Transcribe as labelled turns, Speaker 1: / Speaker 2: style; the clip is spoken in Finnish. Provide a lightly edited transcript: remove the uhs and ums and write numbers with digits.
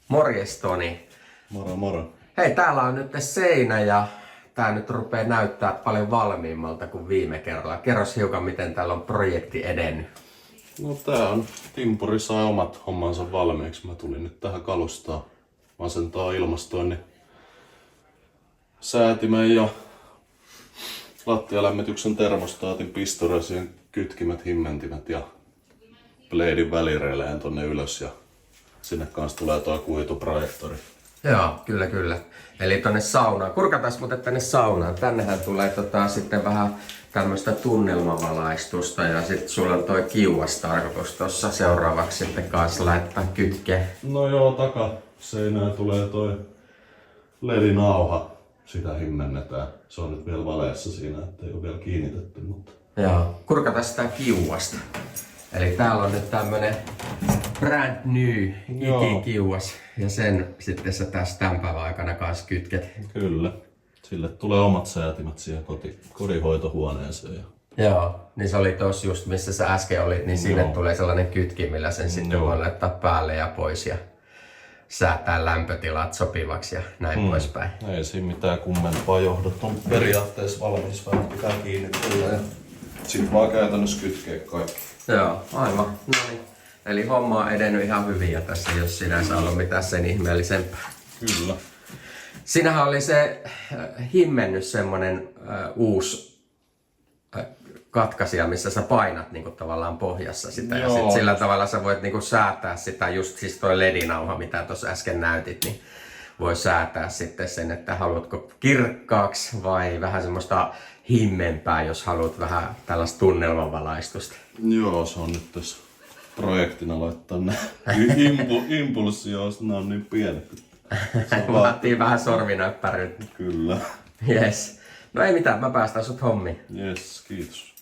Speaker 1: Morjes Toni.
Speaker 2: Moro moro.
Speaker 1: Hei, täällä on nyt seinä ja tää nyt rupeaa näyttää paljon valmiimmalta kuin viime kerralla. Kerros hiukan, miten täällä on projekti edennyt.
Speaker 2: No tää on, Timpuri sai omat hommansa valmiiksi. Mä tulin nyt tähän kalustaa. Asentaa ilmastoinnin säätimen ja lattialämmityksen termostaatin, pistorasien kytkimet, himmentimet ja bleedin välireleen tonne ylös ja sinne kanssa tulee tuo kuituprojektori.
Speaker 1: Joo, kyllä. Eli tonne saunaan. Kurkataan muuten tänne saunaan. Tännehän tulee sitten vähän tämmöistä tunnelmavalaistusta ja sitten sulla on toi kiuas tarkoitus tossa seuraavaksi sitten kanssa laittaa kytkeä.
Speaker 2: No joo, takaseinään tulee toi LED-nauha. Sitä himmennetään. Se on nyt vielä valeessa siinä, ettei ole vielä kiinnitetty, mutta...
Speaker 1: Joo, kurkataan sitä kiuasta. Eli täällä on nyt tämmönen brand new ikikiuas ja sen sitten sä tässä tämän päivän aikana kanssa kytket.
Speaker 2: Kyllä. Sille tulee omat säätimet siihen kodinhoitohuoneeseen.
Speaker 1: Joo, niin se oli tossa just missä sä äsken olit, niin sinne tulee sellainen kytki, millä sen sitten voi laittaa päälle ja pois ja säätää lämpötilat sopivaksi ja näin poispäin.
Speaker 2: Ei siinä mitään kummempaa, johdot on periaatteessa valmis, vähän pitää kiinnittää ja sit vaan käytännössä kytkee kaikki.
Speaker 1: Joo, aivan. No niin. Eli homma on edennyt ihan hyvin ja tässä ei ole sinänsä ollut mitään sen ihmeellisempää.
Speaker 2: Kyllä.
Speaker 1: Siinähän oli se himmennys semmonen uusi katkaisija, missä sä painat niinku tavallaan pohjassa sitä.
Speaker 2: Joo.
Speaker 1: Ja sit sillä tavalla sä voit niinku säätää sitä, just siis toi LED-nauha, mitä tuossa äsken näytit, niin voi säätää sitten sen, että haluatko kirkkaaksi vai vähän semmoista himmempää, jos haluat vähän tällaista tunnelmavalaistusta.
Speaker 2: Joo, se on nyt tässä projektina laittaa ne impulssioista, ne on niin pienet.
Speaker 1: Vaatii vähän sorminäppäryyttä.
Speaker 2: Kyllä.
Speaker 1: Yes. No ei mitään, mä päästän sut hommiin.
Speaker 2: Yes, kiitos.